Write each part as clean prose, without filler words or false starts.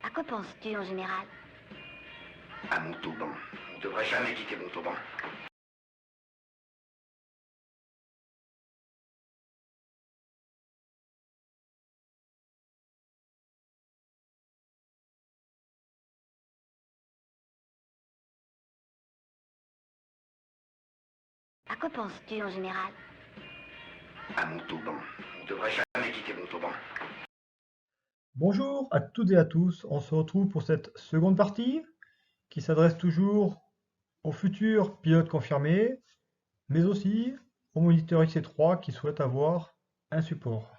À quoi penses-tu en général? À Montauban. On ne devrait jamais quitter Montauban. À quoi penses-tu en général? À Montauban. On ne devrait jamais quitter Montauban. Bonjour à toutes et à tous, on se retrouve pour cette seconde partie qui s'adresse toujours aux futurs pilotes confirmés, mais aussi aux moniteurs XC3 qui souhaitent avoir un support.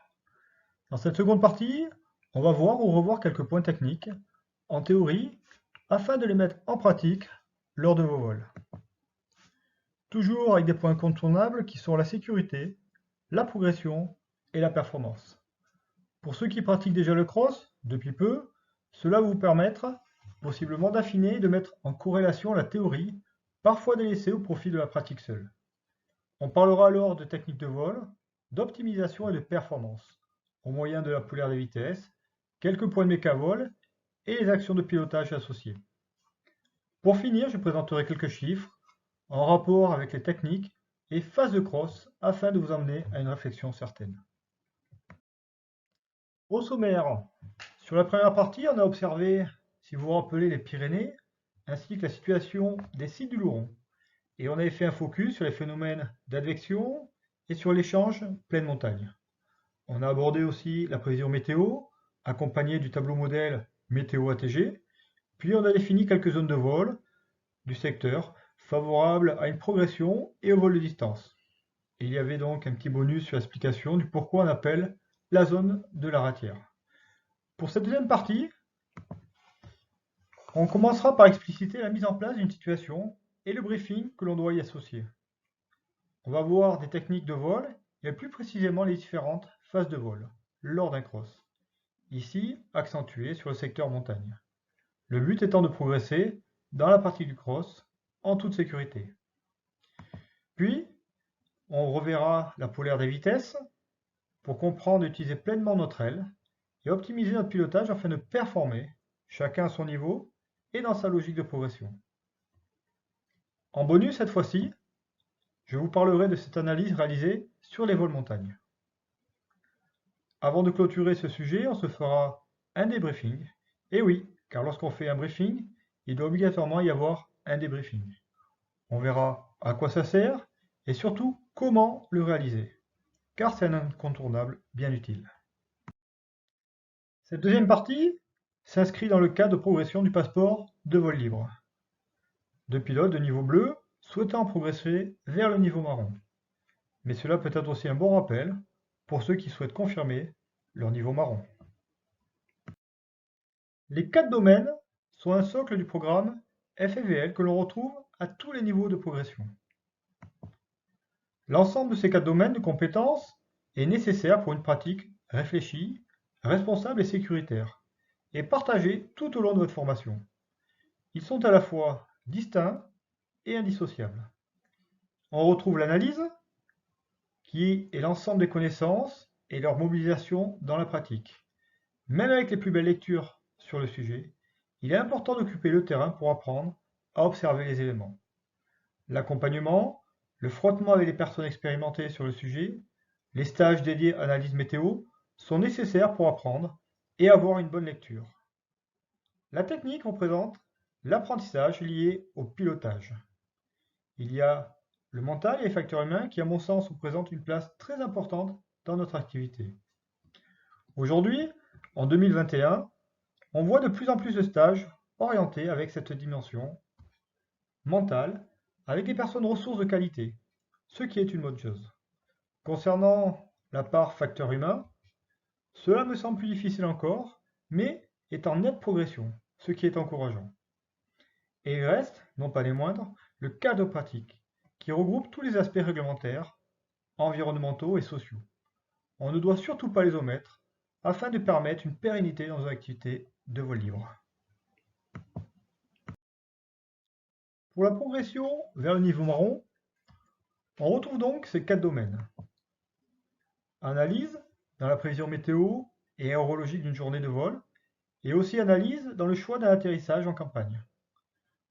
Dans cette seconde partie, on va voir ou revoir quelques points techniques en théorie afin de les mettre en pratique lors de vos vols. Toujours avec des points incontournables qui sont la sécurité, la progression et la performance. Pour ceux qui pratiquent déjà le cross depuis peu, cela va vous permettre possiblement d'affiner et de mettre en corrélation la théorie, parfois délaissée au profit de la pratique seule. On parlera alors de techniques de vol, d'optimisation et de performance, au moyen de la polaire des vitesses, quelques points de mécavol et les actions de pilotage associées. Pour finir, je présenterai quelques chiffres en rapport avec les techniques et phases de cross afin de vous amener à une réflexion certaine. Au sommaire, sur la première partie, on a observé, si vous vous rappelez, les Pyrénées, ainsi que la situation des sites du Louron. Et on avait fait un focus sur les phénomènes d'advection et sur l'échange pleine montagne. On a abordé aussi la prévision météo, accompagnée du tableau modèle météo ATG, puis on a défini quelques zones de vol du secteur favorables à une progression et au vol de distance. Et il y avait donc un petit bonus sur l'explication du pourquoi on appelle la zone de la ratière. Pour cette deuxième partie, on commencera par expliciter la mise en place d'une situation et le briefing que l'on doit y associer. On va voir des techniques de vol et plus précisément les différentes phases de vol lors d'un cross, ici accentué sur le secteur montagne. Le but étant de progresser dans la partie du cross en toute sécurité. Puis, on reverra la polaire des vitesses pour comprendre et utiliser pleinement notre aile et optimiser notre pilotage afin de performer, chacun à son niveau et dans sa logique de progression. En bonus cette fois-ci, je vous parlerai de cette analyse réalisée sur les vols montagne. Avant de clôturer ce sujet, on se fera un débriefing. Et oui, car lorsqu'on fait un briefing, il doit obligatoirement y avoir un débriefing. On verra à quoi ça sert et surtout comment le réaliser, car c'est un incontournable bien utile. Cette deuxième partie s'inscrit dans le cadre de progression du passeport de vol libre. Deux pilotes de niveau bleu souhaitant progresser vers le niveau marron. Mais cela peut être aussi un bon rappel pour ceux qui souhaitent confirmer leur niveau marron. Les 4 domaines sont un socle du programme FEVL que l'on retrouve à tous les niveaux de progression. L'ensemble de ces 4 domaines de compétences est nécessaire pour une pratique réfléchie, responsable et sécuritaire, et partagée tout au long de votre formation. Ils sont à la fois distincts et indissociables. On retrouve l'analyse, qui est l'ensemble des connaissances et leur mobilisation dans la pratique. Même avec les plus belles lectures sur le sujet, il est important d'occuper le terrain pour apprendre à observer les éléments. L'accompagnement, le frottement avec les personnes expérimentées sur le sujet, les stages dédiés à l'analyse météo sont nécessaires pour apprendre et avoir une bonne lecture. La technique représente l'apprentissage lié au pilotage. Il y a le mental et les facteurs humains qui, à mon sens, représentent une place très importante dans notre activité. Aujourd'hui, en 2021, on voit de plus en plus de stages orientés avec cette dimension mentale, avec des personnes ressources de qualité, ce qui est une bonne chose. Concernant la part facteur humain, cela me semble plus difficile encore, mais est en nette progression, ce qui est encourageant. Et il reste, non pas les moindres, le cadre pratique, qui regroupe tous les aspects réglementaires, environnementaux et sociaux. On ne doit surtout pas les omettre, afin de permettre une pérennité dans nos activités de vol libre. Pour la progression vers le niveau marron, on retrouve donc ces 4 domaines. Analyse, dans la prévision météo et aérologique d'une journée de vol, et aussi analyse dans le choix d'un atterrissage en campagne.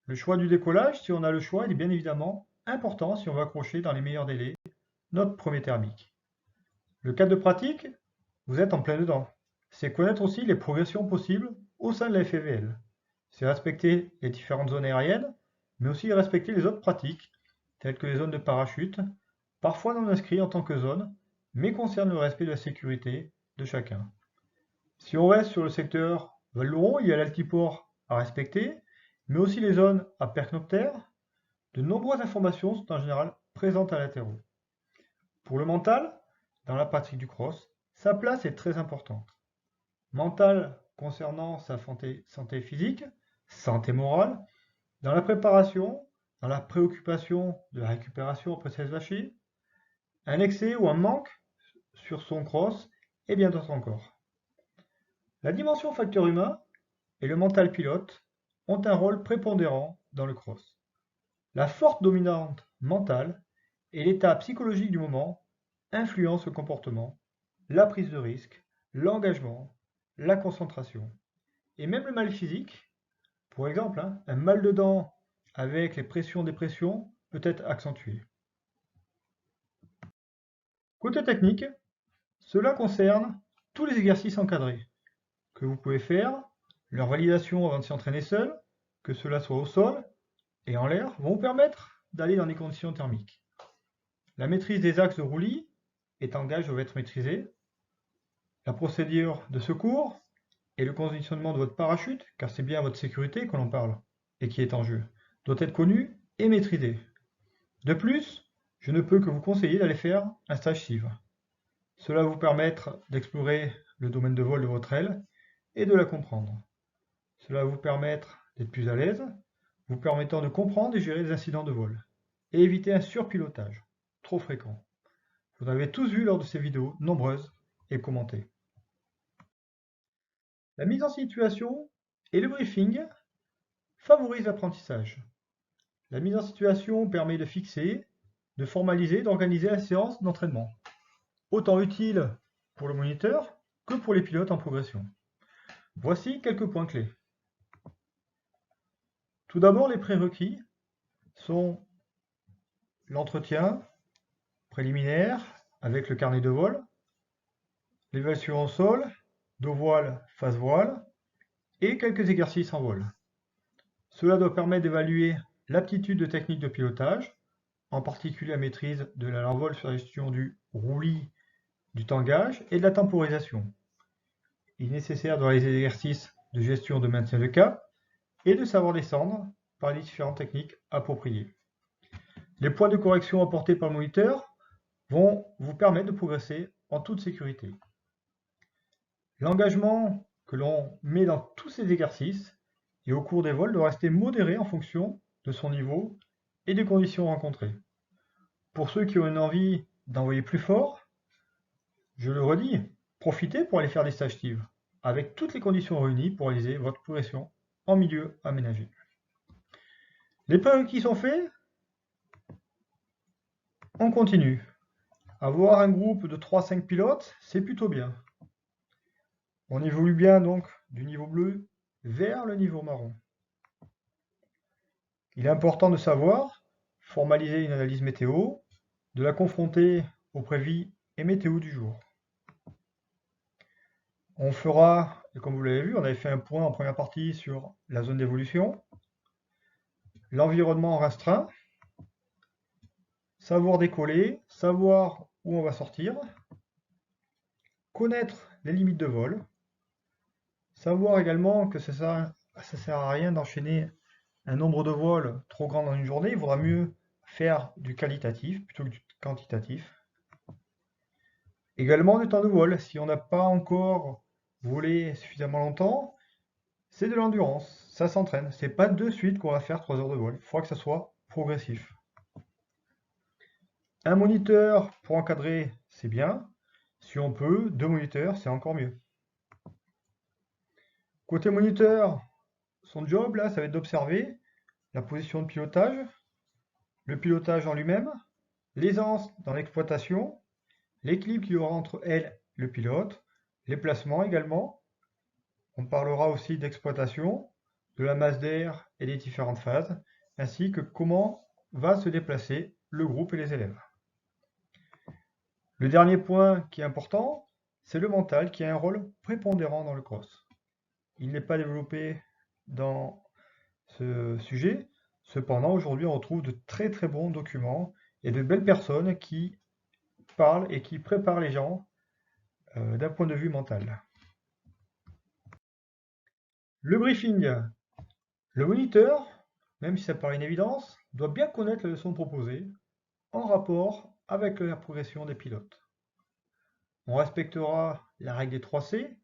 Le choix du décollage, si on a le choix, il est bien évidemment important si on veut accrocher dans les meilleurs délais notre premier thermique. Le cadre de pratique, vous êtes en plein dedans. C'est connaître aussi les progressions possibles au sein de la FEVL. C'est respecter les différentes zones aériennes, mais aussi respecter les autres pratiques, telles que les zones de parachute, parfois non inscrites en tant que zone, mais concernent le respect de la sécurité de chacun. Si on reste sur le secteur Val-Louron, il y a l'altiport à respecter, mais aussi les zones à percnoptère. De nombreuses informations sont en général présentes à latéraux. Pour le mental, dans la pratique du cross, sa place est très importante. Mental concernant sa santé physique, santé morale, dans la préparation, dans la préoccupation de la récupération après ses lâchers, un excès ou un manque sur son cross et bien d'autres encore. La dimension facteur humain et le mental pilote ont un rôle prépondérant dans le cross. La forte dominante mentale et l'état psychologique du moment influencent le comportement, la prise de risque, l'engagement, la concentration. Et même le mal physique, pour exemple, un mal de dents avec les pressions-dépressions peut être accentué. Côté technique, cela concerne tous les exercices encadrés que vous pouvez faire, leur validation avant de s'y entraîner seul, que cela soit au sol et en l'air, vont vous permettre d'aller dans des conditions thermiques. La maîtrise des axes de roulis est en gage doit être maîtrisée. La procédure de secours et le conditionnement de votre parachute, car c'est bien votre sécurité que l'on parle et qui est en jeu, doit être connu et maîtrisé. De plus, je ne peux que vous conseiller d'aller faire un stage CIV. Cela va vous permettre d'explorer le domaine de vol de votre aile et de la comprendre. Cela va vous permettre d'être plus à l'aise, vous permettant de comprendre et gérer les incidents de vol, et éviter un surpilotage trop fréquent. Vous en avez tous vu lors de ces vidéos, nombreuses et commentées. La mise en situation et le briefing favorisent l'apprentissage. La mise en situation permet de fixer, de formaliser, d'organiser la séance d'entraînement. Autant utile pour le moniteur que pour les pilotes en progression. Voici quelques points clés. Tout d'abord, les prérequis sont l'entretien préliminaire avec le carnet de vol, l'évaluation au sol, dos voile, face voile, et quelques exercices en vol. Cela doit permettre d'évaluer l'aptitude de technique de pilotage, en particulier la maîtrise de l'envol sur la gestion du roulis, du tangage et de la temporisation. Il est nécessaire de réaliser des exercices de gestion de maintien de cap et de savoir descendre par les différentes techniques appropriées. Les points de correction apportés par le moniteur vont vous permettre de progresser en toute sécurité. L'engagement que l'on met dans tous ces exercices et au cours des vols doit rester modéré en fonction de son niveau et des conditions rencontrées. Pour ceux qui ont une envie d'envoyer plus fort, je le redis, profitez pour aller faire des stages CIV avec toutes les conditions réunies pour réaliser votre progression en milieu aménagé. Les prérequis sont faits, on continue. Avoir un groupe de 3-5 pilotes, c'est plutôt bien. On évolue bien donc du niveau bleu vers le niveau marron. Il est important de savoir formaliser une analyse météo, de la confronter aux prévis et météo du jour. On fera, et comme vous l'avez vu, on avait fait un point en première partie sur la zone d'évolution, l'environnement restreint, savoir décoller, savoir où on va sortir, connaître les limites de vol, savoir également que ça ne sert à rien d'enchaîner un nombre de vols trop grand dans une journée, il vaudra mieux faire du qualitatif plutôt que du quantitatif. Également du temps de vol, si on n'a pas encore volé suffisamment longtemps, c'est de l'endurance, ça s'entraîne. C'est pas de suite qu'on va faire 3 heures de vol, il faudra que ça soit progressif. Un moniteur pour encadrer, c'est bien. Si on peut, 2 moniteurs, c'est encore mieux. Côté moniteur, son job là, ça va être d'observer la position de pilotage, le pilotage en lui-même, l'aisance dans l'exploitation, l'équilibre qu'il y aura entre elle et le pilote, les placements également. On parlera aussi d'exploitation, de la masse d'air et des différentes phases, ainsi que comment va se déplacer le groupe et les élèves. Le dernier point qui est important, c'est le mental qui a un rôle prépondérant dans le cross. Il n'est pas développé dans ce sujet, cependant aujourd'hui on retrouve de très très bons documents et de belles personnes qui parlent et qui préparent les gens d'un point de vue mental. Le briefing. Le moniteur, même si ça paraît une évidence, doit bien connaître la leçon proposée en rapport avec la progression des pilotes. On respectera la règle des 3 C.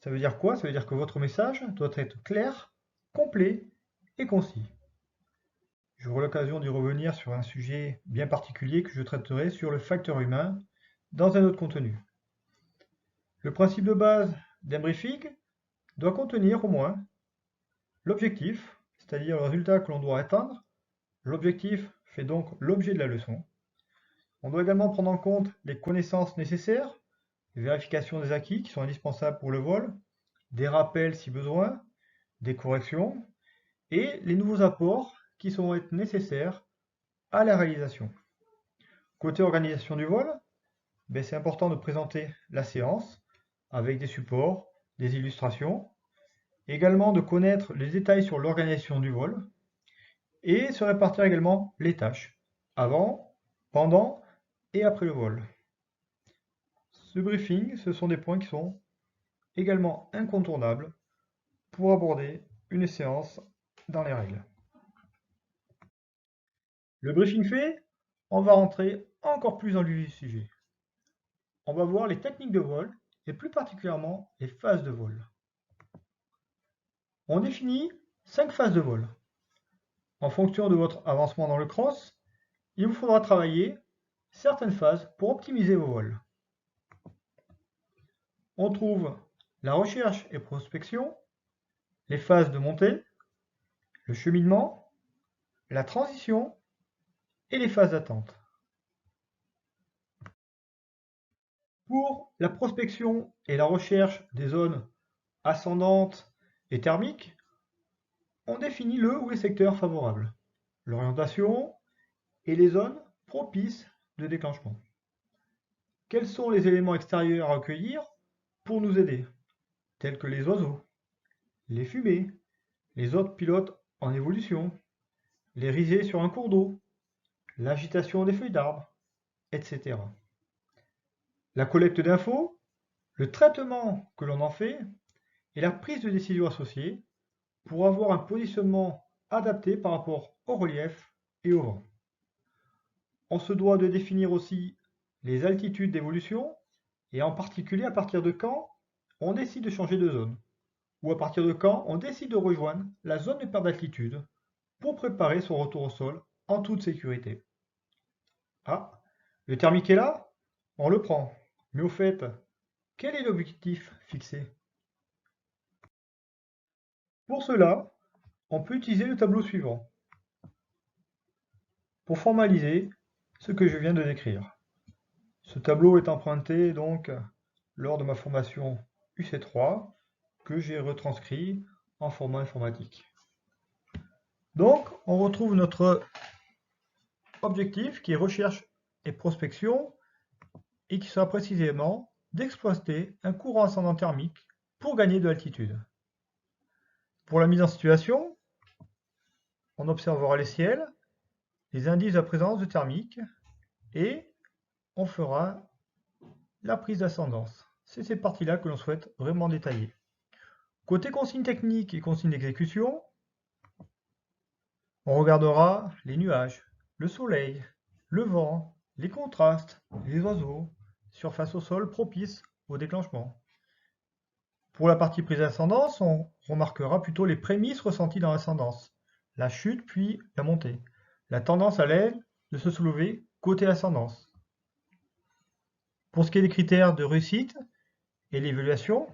Ça veut dire quoi? Ça veut dire que votre message doit être clair, complet et concis. J'aurai l'occasion d'y revenir sur un sujet bien particulier que je traiterai sur le facteur humain dans un autre contenu. Le principe de base d'un briefing doit contenir au moins l'objectif, c'est-à-dire le résultat que l'on doit atteindre. L'objectif fait donc l'objet de la leçon. On doit également prendre en compte les connaissances nécessaires, les vérifications des acquis qui sont indispensables pour le vol, des rappels si besoin, des corrections et les nouveaux apports qui seront être nécessaires à la réalisation. Côté organisation du vol, c'est important de présenter la séance avec des supports, des illustrations, également de connaître les détails sur l'organisation du vol et se répartir également les tâches avant, pendant et après le vol. Ce briefing, ce sont des points qui sont également incontournables pour aborder une séance dans les règles. Le briefing fait, on va rentrer encore plus dans le vif du sujet. On va voir les techniques de vol et plus particulièrement les phases de vol. On définit 5 phases de vol. En fonction de votre avancement dans le cross, il vous faudra travailler certaines phases pour optimiser vos vols. On trouve la recherche et prospection, les phases de montée, le cheminement, la transition et les phases d'attente. Pour la prospection et la recherche des zones ascendantes et thermiques, on définit le ou les secteurs favorables, l'orientation et les zones propices de déclenchement. Quels sont les éléments extérieurs à recueillir pour nous aider, tels que les oiseaux, les fumées, les autres pilotes en évolution, les risées sur un cours d'eau, l'agitation des feuilles d'arbres, etc. La collecte d'infos, le traitement que l'on en fait et la prise de décision associée pour avoir un positionnement adapté par rapport au relief et au vent. On se doit de définir aussi les altitudes d'évolution et en particulier à partir de quand on décide de changer de zone ou à partir de quand on décide de rejoindre la zone de perte d'altitude pour préparer son retour au sol en toute sécurité. Ah, le thermique est là? On le prend. Mais au fait, quel est l'objectif fixé? Pour cela, on peut utiliser le tableau suivant pour formaliser ce que je viens de décrire. Ce tableau est emprunté donc lors de ma formation UC3 que j'ai retranscrit en format informatique. Donc, on retrouve notre objectif qui est recherche et prospection et qui sera précisément d'exploiter un courant ascendant thermique pour gagner de l'altitude. Pour la mise en situation, on observera les ciels, les indices de la présence de thermique et on fera la prise d'ascendance. C'est ces parties-là que l'on souhaite vraiment détailler. Côté consignes techniques et consignes d'exécution, on regardera les nuages, le soleil, le vent, les contrastes, les oiseaux, surface au sol propice au déclenchement. Pour la partie prise d'ascendance, on remarquera plutôt les prémices ressenties dans l'ascendance, la chute puis la montée, la tendance à l'aile de se soulever côté ascendance. Pour ce qui est des critères de réussite et l'évaluation,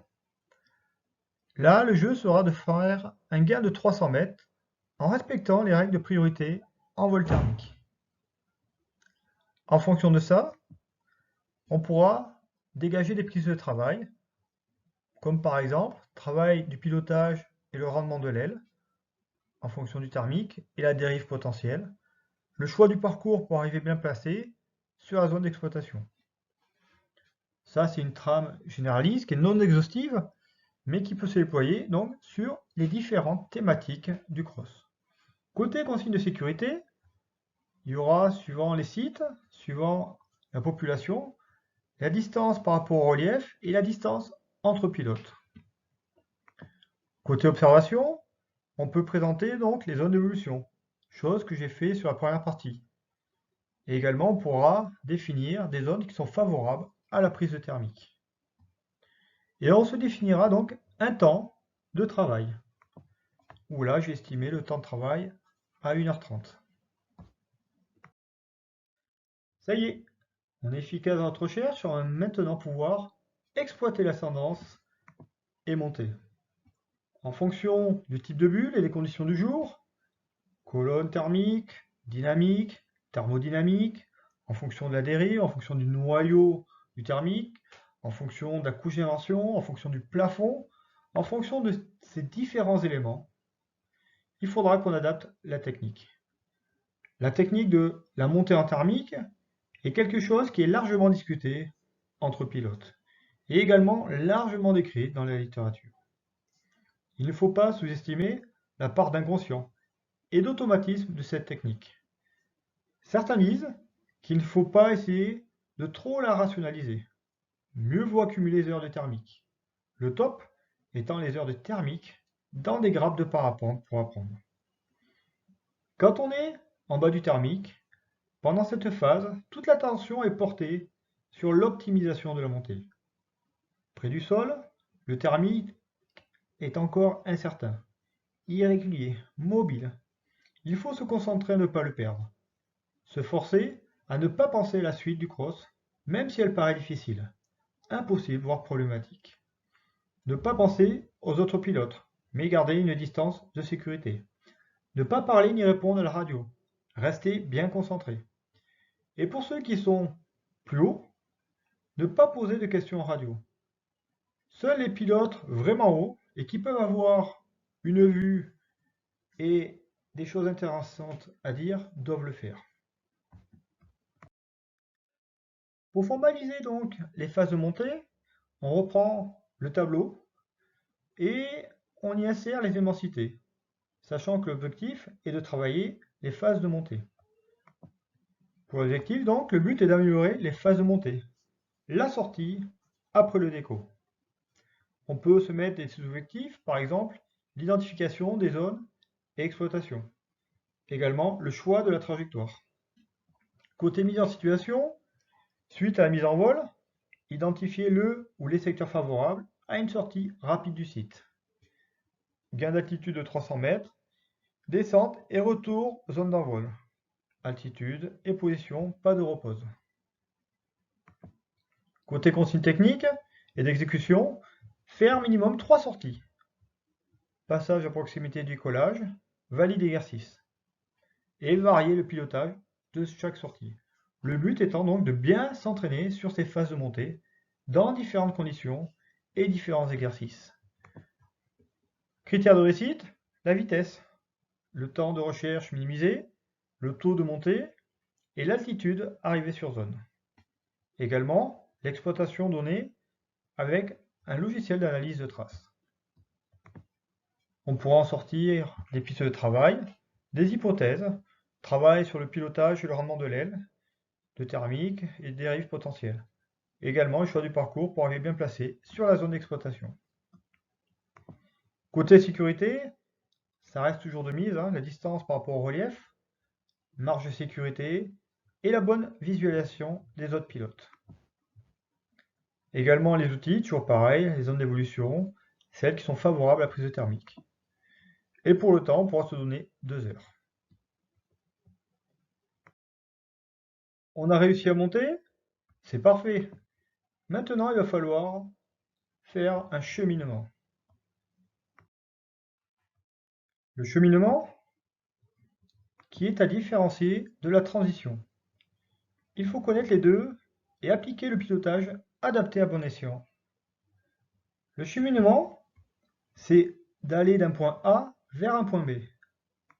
là le jeu sera de faire un gain de 300 mètres en respectant les règles de priorité en vol thermique. En fonction de ça, on pourra dégager des prises de travail comme par exemple travail du pilotage et le rendement de l'aile en fonction du thermique et la dérive potentielle, le choix du parcours pour arriver bien placé sur la zone d'exploitation. Ça, c'est une trame généraliste qui est non exhaustive, mais qui peut se déployer donc sur les différentes thématiques du cross. Côté consigne de sécurité, il y aura, suivant les sites, suivant la population, la distance par rapport au relief et la distance entre pilotes. Côté observation, on peut présenter donc les zones d'évolution, chose que j'ai fait sur la première partie. Et également, on pourra définir des zones qui sont favorables à la prise de thermique. Et on se définira donc un temps de travail, où là j'ai estimé le temps de travail à 1h30. Ça y est, on est efficace dans notre recherche, on va maintenant pouvoir exploiter l'ascendance et monter. En fonction du type de bulle et des conditions du jour, colonne thermique, dynamique, thermodynamique, en fonction de la dérive, en fonction du noyau du thermique, en fonction de la couche d'inversion, en fonction du plafond, en fonction de ces différents éléments, il faudra qu'on adapte la technique. La technique de la montée en thermique est quelque chose qui est largement discuté entre pilotes et également largement décrit dans la littérature. Il ne faut pas sous-estimer la part d'inconscient et d'automatisme de cette technique. Certains disent qu'il ne faut pas essayer de trop la rationaliser. Mieux vaut accumuler les heures de thermique. Le top étant les heures de thermique dans des grappes de parapente pour apprendre. Quand on est en bas du thermique, pendant cette phase, toute l'attention est portée sur l'optimisation de la montée. Près du sol, le thermique est encore incertain, irrégulier, mobile. Il faut se concentrer à ne pas le perdre. Se forcer à ne pas penser à la suite du cross, même si elle paraît difficile, impossible, voire problématique. Ne pas penser aux autres pilotes, mais garder une distance de sécurité. Ne pas parler ni répondre à la radio. Rester bien concentré. Et pour ceux qui sont plus hauts, ne pas poser de questions en radio. Seuls les pilotes vraiment hauts et qui peuvent avoir une vue et des choses intéressantes à dire doivent le faire. Pour formaliser donc les phases de montée, on reprend le tableau et on y insère les éléments cités, sachant que l'objectif est de travailler les phases de montée. Pour l'objectif donc, le but est d'améliorer les phases de montée, la sortie après le déco. On peut se mettre des sous-objectifs, par exemple l'identification des zones et exploitation. Également le choix de la trajectoire. Côté mise en situation, suite à la mise en vol, identifier le ou les secteurs favorables à une sortie rapide du site. Gain d'altitude de 300 mètres, descente et retour zone d'envol. Altitude et position, pas de repose. Côté consigne technique et d'exécution, faire minimum 3 sorties. Passage à proximité du collage, valide exercice. Et varier le pilotage de chaque sortie. Le but étant donc de bien s'entraîner sur ces phases de montée dans différentes conditions et différents exercices. Critères de réussite, la vitesse, le temps de recherche minimisé, le taux de montée et l'altitude arrivée sur zone. Également, l'exploitation donnée avec un logiciel d'analyse de traces. On pourra en sortir des pistes de travail, des hypothèses, travail sur le pilotage et le rendement de l'aile, de thermique et de dérive potentielle. Également, le choix du parcours pour arriver bien placé sur la zone d'exploitation. Côté sécurité, ça reste toujours de mise, la distance par rapport au relief, marge de sécurité et la bonne visualisation des autres pilotes. Également les outils, toujours pareil, les zones d'évolution, celles qui sont favorables à la prise de thermique. Et pour le temps, on pourra se donner 2 heures. On a réussi à monter, c'est parfait. Maintenant, il va falloir faire un cheminement. Le cheminement qui est à différencier de la transition. Il faut connaître les deux et appliquer le pilotage adapté à bon escient. Le cheminement, c'est d'aller d'un point A vers un point B,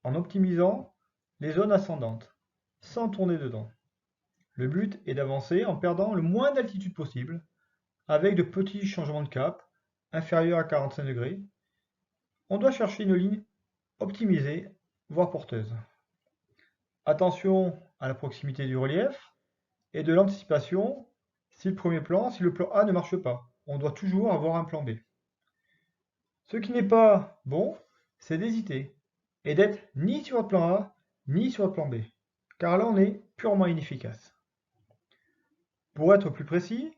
en optimisant les zones ascendantes, sans tourner dedans. Le but est d'avancer en perdant le moins d'altitude possible, avec de petits changements de cap, inférieurs à 45 degrés. On doit chercher une ligne optimisée, voire porteuse. Attention à la proximité du relief et de l'anticipation si le plan A ne marche pas. On doit toujours avoir un plan B. Ce qui n'est pas bon, c'est d'hésiter et d'être ni sur le plan A, ni sur le plan B, car là on est purement inefficace. Pour être plus précis,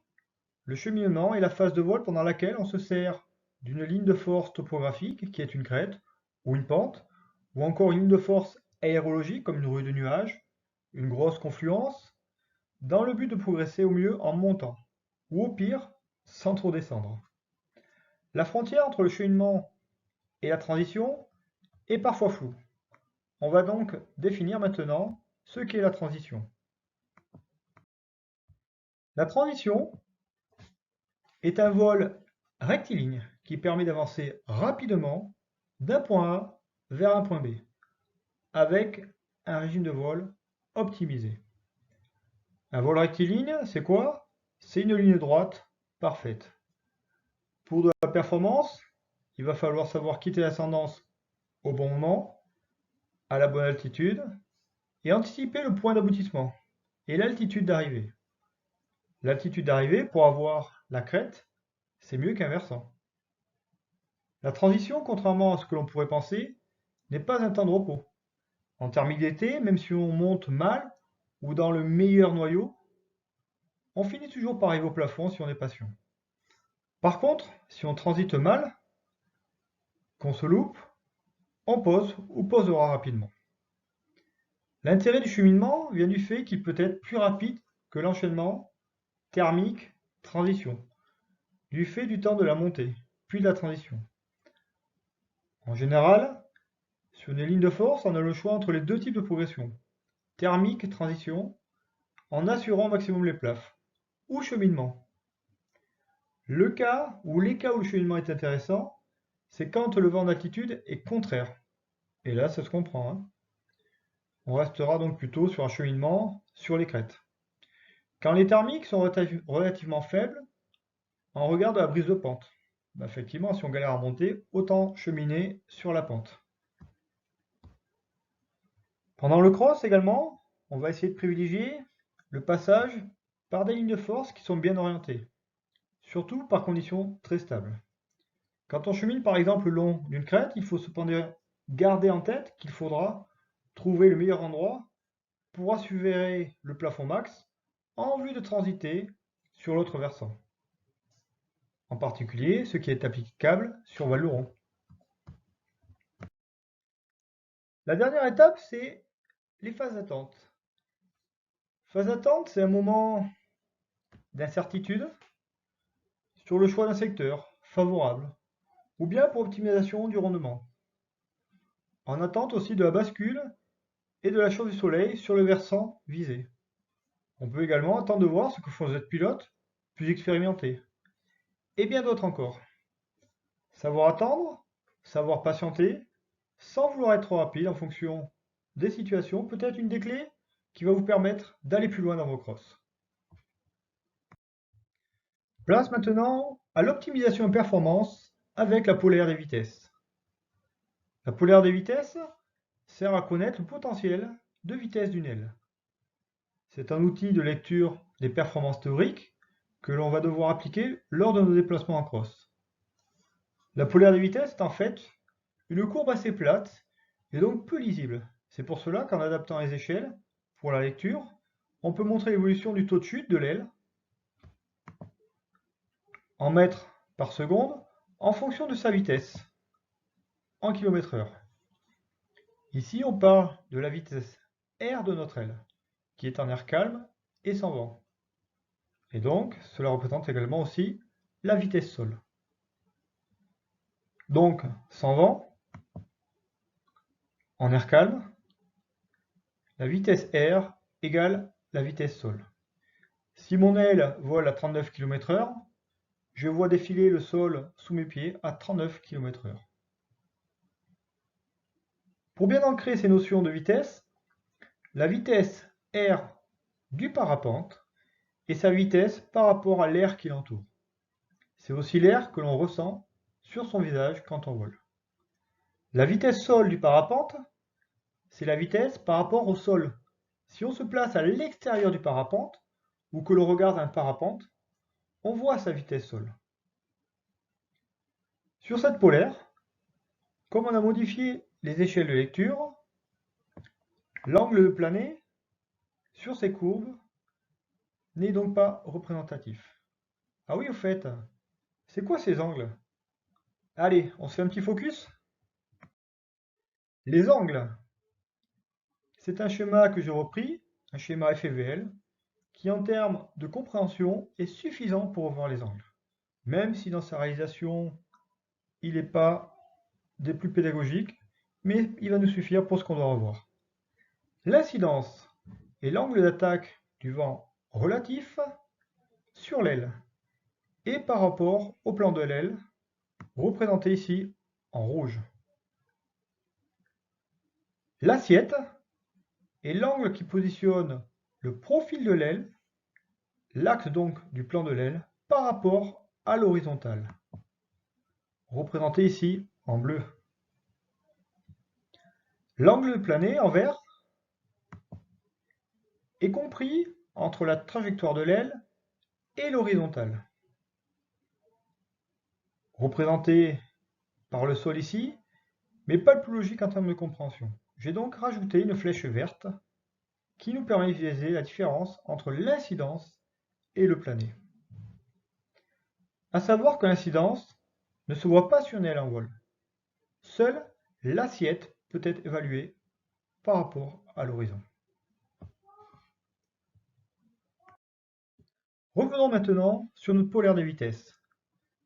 le cheminement est la phase de vol pendant laquelle on se sert d'une ligne de force topographique, qui est une crête, ou une pente, ou encore une ligne de force aérologique, comme une rouée de nuages, une grosse confluence, dans le but de progresser au mieux en montant, ou au pire, sans trop descendre. La frontière entre le cheminement et la transition est parfois floue. On va donc définir maintenant ce qu'est la transition. La transition est un vol rectiligne qui permet d'avancer rapidement d'un point A vers un point B, avec un régime de vol optimisé. Un vol rectiligne, c'est quoi? C'est une ligne droite parfaite. Pour de la performance, il va falloir savoir quitter l'ascendance au bon moment, à la bonne altitude, et anticiper le point d'aboutissement et l'altitude d'arrivée. L'altitude d'arrivée, pour avoir la crête, c'est mieux qu'un versant. La transition, contrairement à ce que l'on pourrait penser, n'est pas un temps de repos. En thermique d'été, même si on monte mal ou dans le meilleur noyau, on finit toujours par arriver au plafond si on est patient. Par contre, si on transite mal, qu'on se loupe, on pose ou posera rapidement. L'intérêt du cheminement vient du fait qu'il peut être plus rapide que l'enchaînement thermique transition, du fait du temps de la montée, puis de la transition. En général, sur une ligne de force, on a le choix entre les deux types de progression, thermique transition, en assurant au maximum les plafs, ou cheminement. Les cas où le cheminement est intéressant, c'est quand le vent d'altitude est contraire. Et là, ça se comprend. Hein. On restera donc plutôt sur un cheminement sur les crêtes. Quand les thermiques sont relativement faibles, on regarde la brise de pente. Effectivement, si on galère à monter, autant cheminer sur la pente. Pendant le cross également, on va essayer de privilégier le passage par des lignes de force qui sont bien orientées, surtout par conditions très stables. Quand on chemine par exemple le long d'une crête, il faut cependant garder en tête qu'il faudra trouver le meilleur endroit pour assurer le plafond max en vue de transiter sur l'autre versant. En particulier, ce qui est applicable sur Val-Louron. La dernière étape, c'est les phases d'attente. Phase d'attente, c'est un moment d'incertitude sur le choix d'un secteur favorable, ou bien pour optimisation du rendement. En attente aussi de la bascule et de la chance du soleil sur le versant visé. On peut également attendre de voir ce que font les autres pilotes plus expérimentés. Et bien d'autres encore. Savoir attendre, savoir patienter, sans vouloir être trop rapide en fonction des situations, peut être une des clés qui va vous permettre d'aller plus loin dans vos crosses. Place maintenant à l'optimisation et performance avec la polaire des vitesses. La polaire des vitesses sert à connaître le potentiel de vitesse d'une aile. C'est un outil de lecture des performances théoriques que l'on va devoir appliquer lors de nos déplacements en cross. La polaire des vitesses est en fait une courbe assez plate et donc peu lisible. C'est pour cela qu'en adaptant les échelles pour la lecture, on peut montrer l'évolution du taux de chute de l'aile en mètres par seconde en fonction de sa vitesse en km/h. Ici, on parle de la vitesse R de notre aile, qui est en air calme et sans vent. Et donc, cela représente également aussi la vitesse sol. Donc, sans vent, en air calme, la vitesse R égale la vitesse sol. Si mon aile vole à 39 km/h, je vois défiler le sol sous mes pieds à 39 km/h. Pour bien ancrer ces notions de vitesse, la vitesse R du parapente est sa vitesse par rapport à l'air qui l'entoure. C'est aussi l'air que l'on ressent sur son visage quand on vole. La vitesse sol du parapente, c'est la vitesse par rapport au sol. Si on se place à l'extérieur du parapente, ou que l'on regarde un parapente, on voit sa vitesse sol. Sur cette polaire, comme on a modifié les échelles de lecture, l'angle de planée sur ces courbes n'est donc pas représentatif. Ah oui, au fait, c'est quoi ces angles? Allez, on se fait un petit focus? Les angles, c'est un schéma que j'ai repris, un schéma FEVL, qui en termes de compréhension est suffisant pour revoir les angles. Même si dans sa réalisation, il n'est pas des plus pédagogiques, mais il va nous suffire pour ce qu'on doit revoir. L'incidence est l'angle d'attaque du vent relatif sur l'aile et par rapport au plan de l'aile, représenté ici en rouge. L'assiette est l'angle qui positionne le profil de l'aile, l'axe donc du plan de l'aile, par rapport à l'horizontale, représenté ici en bleu. L'angle de planée en vert est compris entre la trajectoire de l'aile et l'horizontale, représenté par le sol ici, mais pas le plus logique en termes de compréhension. J'ai donc rajouté une flèche verte qui nous permet de visualiser la différence entre l'incidence et le plané. À savoir que l'incidence ne se voit pas sur une aile en vol. Seule l'assiette peut être évaluée par rapport à l'horizon. Revenons maintenant sur notre polaire de vitesse.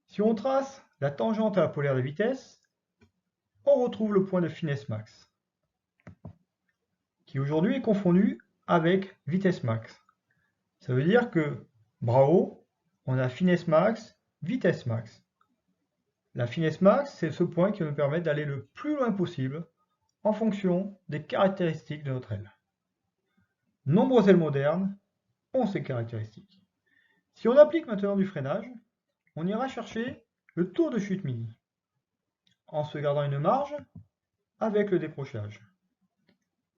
Si on trace la tangente à la polaire de vitesse, on retrouve le point de finesse max, qui aujourd'hui est confondu avec vitesse max. Ça veut dire que, bras haut, on a finesse max, vitesse max. La finesse max, c'est ce point qui va nous permettre d'aller le plus loin possible en fonction des caractéristiques de notre aile. Nombreuses ailes modernes ont ces caractéristiques. Si on applique maintenant du freinage, on ira chercher le tour de chute mini, en se gardant une marge avec le décrochage.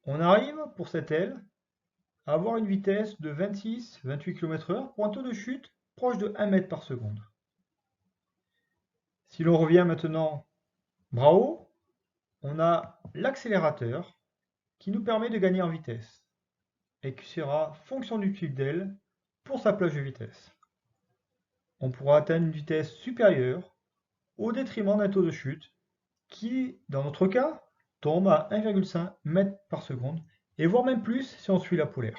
On arrive, pour cette aile, à avoir une vitesse de 26-28 km/h pour un taux de chute proche de 1 mètre par seconde. Si l'on revient maintenant bras haut, on a l'accélérateur qui nous permet de gagner en vitesse et qui sera fonction du type d'aile pour sa plage de vitesse. On pourra atteindre une vitesse supérieure au détriment d'un taux de chute qui, dans notre cas, tombe à 1,5 mètres par seconde et voire même plus si on suit la polaire.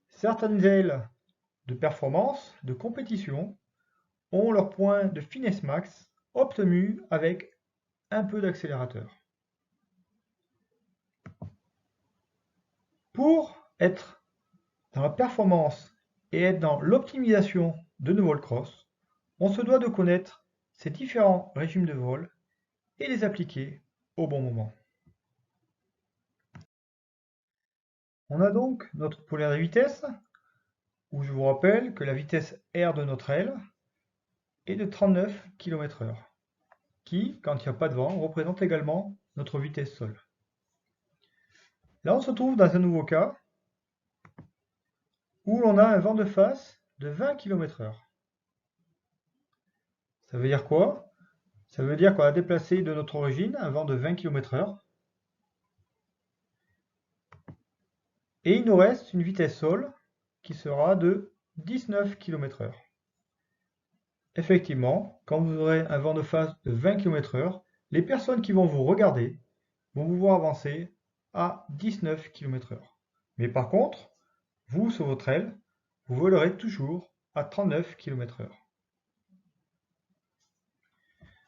Certaines ailes de performance, de compétition, ont leur point de finesse max obtenu avec un peu d'accélérateur. Pour être dans la performance et être dans l'optimisation de nos vols cross, on se doit de connaître ces différents régimes de vol et les appliquer au bon moment. On a donc notre polaire de vitesse, où je vous rappelle que la vitesse R de notre aile est de 39 km/h, qui, quand il n'y a pas de vent, représente également notre vitesse sol. Là, on se trouve dans un nouveau cas, où l'on a un vent de face de 20 km/h. Ça veut dire quoi? Ça veut dire qu'on a déplacé de notre origine un vent de 20 km/h. Et il nous reste une vitesse sol qui sera de 19 km/h. Effectivement, quand vous aurez un vent de face de 20 km/h, les personnes qui vont vous regarder vont vous voir avancer à 19 km/h. Mais par contre, vous, sur votre aile, vous volerez toujours à 39 km/h.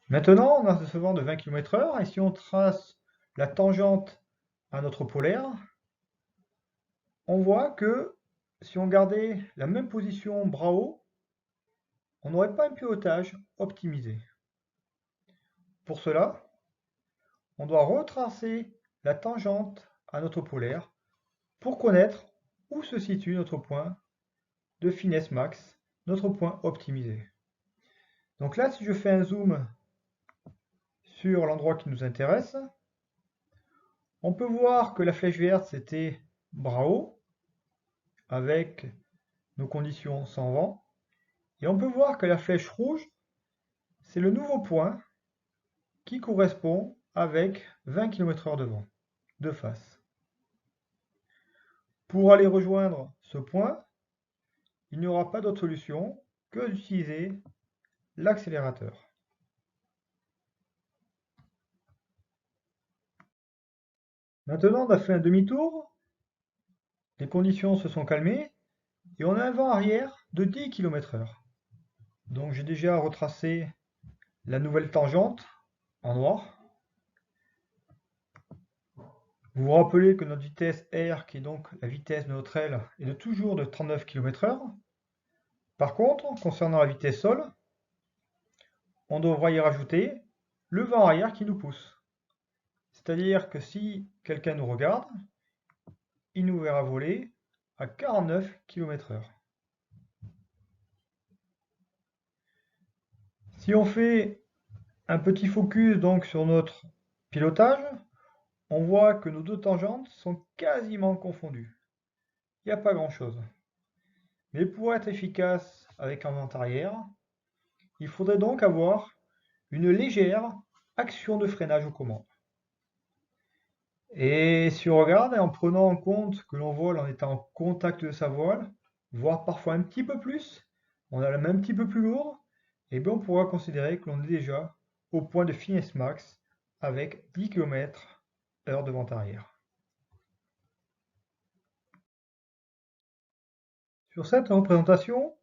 Maintenant, on a ce vent de 20 km/h, et si on trace la tangente à notre polaire, on voit que si on gardait la même position bras haut, on n'aurait pas un pilotage optimisé. Pour cela, on doit retracer la tangente à notre polaire pour connaître où se situe notre point de finesse max, notre point optimisé. Donc là, si je fais un zoom sur l'endroit qui nous intéresse, on peut voir que la flèche verte, c'était bras haut, avec nos conditions sans vent. Et on peut voir que la flèche rouge, c'est le nouveau point qui correspond avec 20 km/h de vent, de face. Pour aller rejoindre ce point, il n'y aura pas d'autre solution que d'utiliser l'accélérateur. Maintenant, on a fait un demi-tour, les conditions se sont calmées et on a un vent arrière de 10 km/h. Donc j'ai déjà retracé la nouvelle tangente en noir. Vous vous rappelez que notre vitesse R, qui est donc la vitesse de notre aile, est de toujours de 39 km/h. Par contre, concernant la vitesse sol, on devra y rajouter le vent arrière qui nous pousse. C'est-à-dire que si quelqu'un nous regarde, il nous verra voler à 49 km/h. Si on fait un petit focus donc sur notre pilotage, on voit que nos deux tangentes sont quasiment confondues. Il n'y a pas grand-chose. Mais pour être efficace avec un vent arrière, il faudrait donc avoir une légère action de freinage aux commandes. Et si on regarde, en prenant en compte que l'on vole en étant en contact de sa voile, voire parfois un petit peu plus, on a la main un petit peu plus lourde, et bien on pourra considérer que l'on est déjà au point de finesse max avec 10 km/h de vent arrière. Sur cette représentation,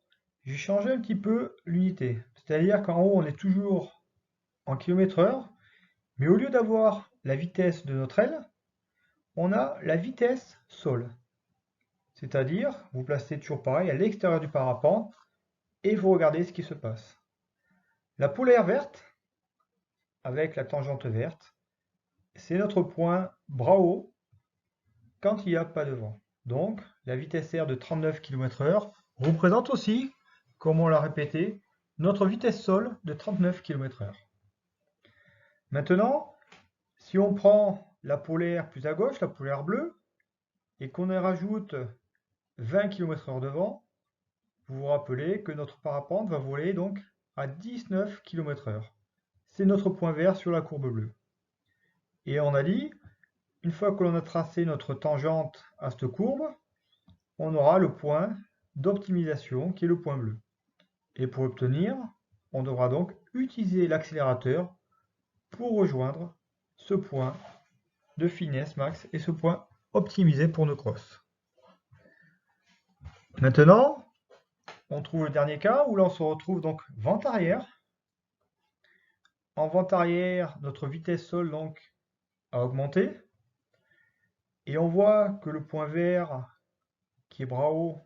j'ai changé un petit peu l'unité. C'est-à-dire qu'en haut, on est toujours en km/h, mais au lieu d'avoir la vitesse de notre aile, on a la vitesse sol. C'est-à-dire, vous placez toujours pareil à l'extérieur du parapente et vous regardez ce qui se passe. La polaire verte, avec la tangente verte, c'est notre point bras haut quand il n'y a pas de vent. Donc, la vitesse R de 39 km/h représente aussi, comme on l'a répété, notre vitesse sol de 39 km/h. Maintenant, si on prend la polaire plus à gauche, la polaire bleue, et qu'on y rajoute 20 km/h de vent, vous vous rappelez que notre parapente va voler donc à 19 km/h. C'est notre point vert sur la courbe bleue. Et on a dit, une fois que l'on a tracé notre tangente à cette courbe, on aura le point d'optimisation qui est le point bleu. Et pour l'obtenir, on devra donc utiliser l'accélérateur pour rejoindre ce point de finesse max et ce point optimisé pour nos crosses. Maintenant, on trouve le dernier cas où l'on se retrouve donc vent arrière. En vent arrière, notre vitesse sol donc a augmenté. Et on voit que le point vert qui est bras haut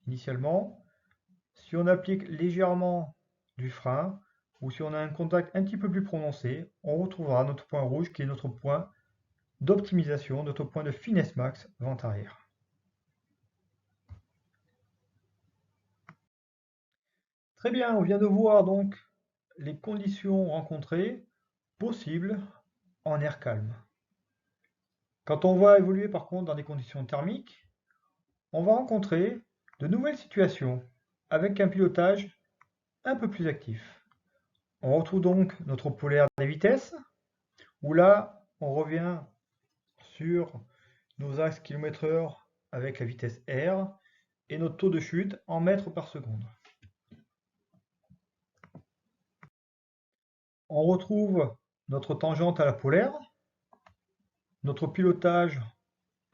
initialement, si on applique légèrement du frein ou si on a un contact un petit peu plus prononcé, on retrouvera notre point rouge qui est notre point d'optimisation, notre point de finesse max vent arrière. Très bien, on vient de voir donc les conditions rencontrées possibles en air calme. Quand on va évoluer par contre dans des conditions thermiques, on va rencontrer de nouvelles situations avec un pilotage un peu plus actif. On retrouve donc notre polaire des vitesses, où là, on revient sur nos axes km/h avec la vitesse R et notre taux de chute en mètres par seconde. On retrouve notre tangente à la polaire. Notre pilotage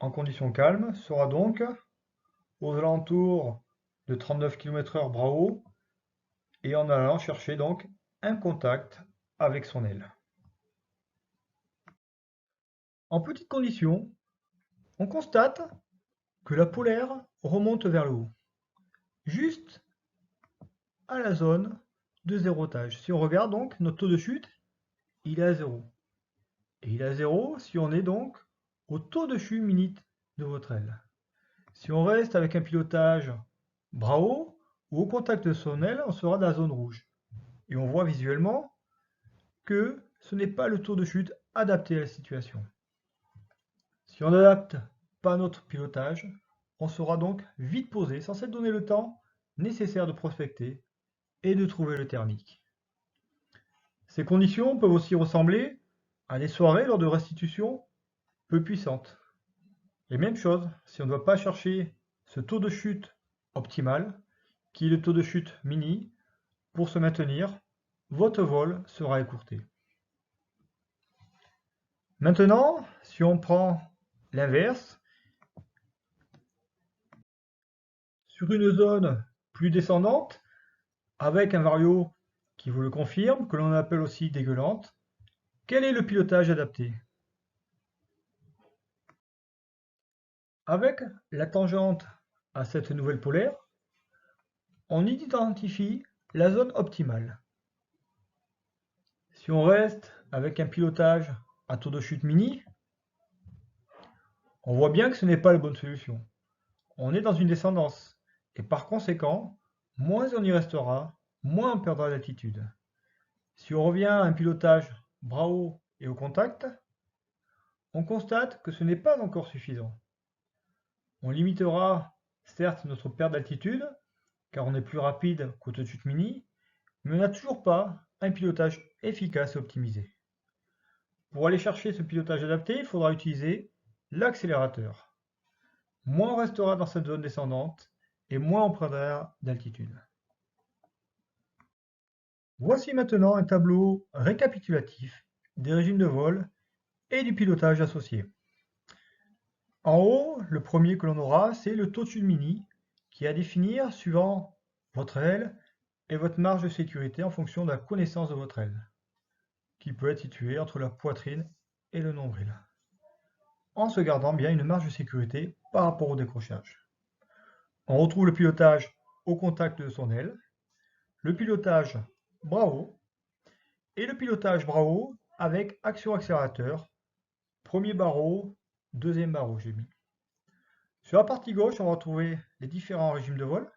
en conditions calmes sera donc aux alentours de 39 km/h bras haut et en allant chercher donc un contact avec son aile. En petites conditions, on constate que la polaire remonte vers le haut, juste à la zone de zérotage. Si on regarde donc, notre taux de chute, il est à 0. Et il est à 0 si on est donc au taux de chute mini de votre aile. Si on reste avec un pilotage bras haut ou au contact de son aile, on sera dans la zone rouge. Et on voit visuellement que ce n'est pas le taux de chute adapté à la situation. Si on n'adapte pas notre pilotage, on sera donc vite posé sans s'être donné le temps nécessaire de prospecter et de trouver le thermique. Ces conditions peuvent aussi ressembler à des soirées lors de restitutions peu puissantes. Et même chose, si on ne doit pas chercher ce taux de chute optimal, qui est le taux de chute mini, pour se maintenir, votre vol sera écourté. Maintenant, si on prend l'inverse, sur une zone plus descendante, avec un vario qui vous le confirme, que l'on appelle aussi dégueulante, quel est le pilotage adapté? Avec la tangente à cette nouvelle polaire, on identifie la zone optimale. Si on reste avec un pilotage à taux de chute mini, on voit bien que ce n'est pas la bonne solution. On est dans une descendance, et par conséquent, moins on y restera, moins on perdra d'altitude. Si on revient à un pilotage bras haut et au contact, on constate que ce n'est pas encore suffisant. On limitera certes notre perte d'altitude, car on est plus rapide qu'au taux de chute mini, mais on n'a toujours pas un pilotage efficace et optimisé. Pour aller chercher ce pilotage adapté, il faudra utiliser l'accélérateur. Moins on restera dans cette zone descendante, et moins on prendra d'altitude. Voici maintenant un tableau récapitulatif des régimes de vol et du pilotage associé. En haut, le premier que l'on aura, c'est le taux de chute mini, qui est à définir suivant votre aile et votre marge de sécurité en fonction de la connaissance de votre aile, qui peut être située entre la poitrine et le nombril, en se gardant bien une marge de sécurité par rapport au décrochage. On retrouve le pilotage au contact de son aile, le pilotage bras haut et le pilotage bras haut avec action accélérateur, premier barreau, deuxième barreau j'ai mis. Sur la partie gauche, on va retrouver les différents régimes de vol,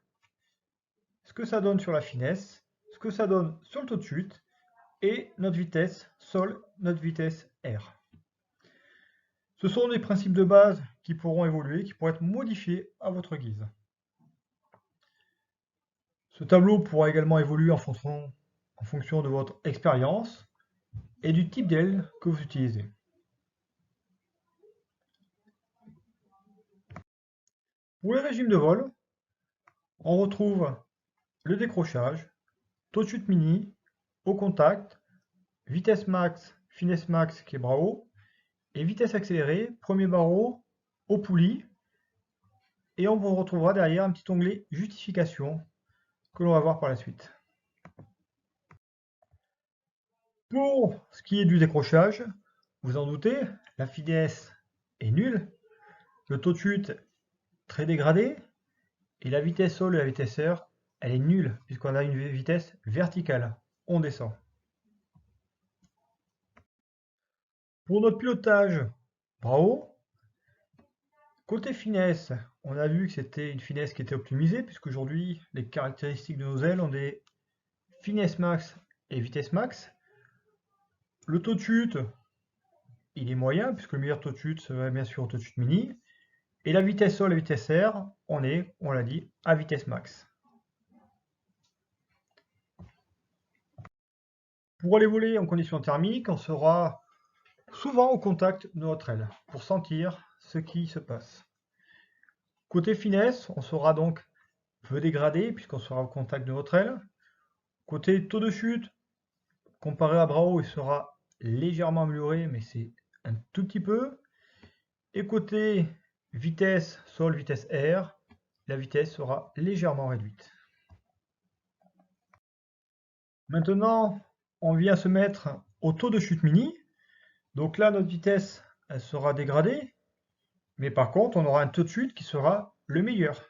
ce que ça donne sur la finesse, ce que ça donne sur le taux de chute et notre vitesse sol, notre vitesse air. Ce sont des principes de base qui pourront évoluer, qui pourront être modifiés à votre guise. Ce tableau pourra également évoluer en fonction de votre expérience et du type d'aile que vous utilisez. Pour les régimes de vol, on retrouve le décrochage, taux de chute mini, au contact, vitesse max, finesse max qui est bras haut, et vitesse accélérée, premier barreau, au poulie, et on vous retrouvera derrière un petit onglet justification que l'on va voir par la suite. Pour ce qui est du décrochage, vous en doutez, la finesse est nulle, le taux de chute très dégradé, et la vitesse sol et la vitesse air, elle est nulle, puisqu'on a une vitesse verticale, on descend. Pour notre pilotage bras haut, côté finesse, on a vu que c'était une finesse qui était optimisée, puisqu'aujourd'hui, les caractéristiques de nos ailes ont des finesse max et vitesse max. Le taux de chute, il est moyen, puisque le meilleur taux de chute serait bien sûr le taux de chute mini. Et la vitesse sol et la vitesse air, on l'a dit, à vitesse max. Pour aller voler en conditions thermiques, on sera souvent au contact de notre aile, pour sentir ce qui se passe. Côté finesse, on sera donc peu dégradé, puisqu'on sera au contact de notre aile. Côté taux de chute, comparé à bras haut, il sera légèrement amélioré, mais c'est un tout petit peu. Et côté vitesse sol, vitesse air, la vitesse sera légèrement réduite. Maintenant, on vient se mettre au taux de chute mini. Donc là, notre vitesse, elle sera dégradée, mais par contre, on aura un taux de chute qui sera le meilleur.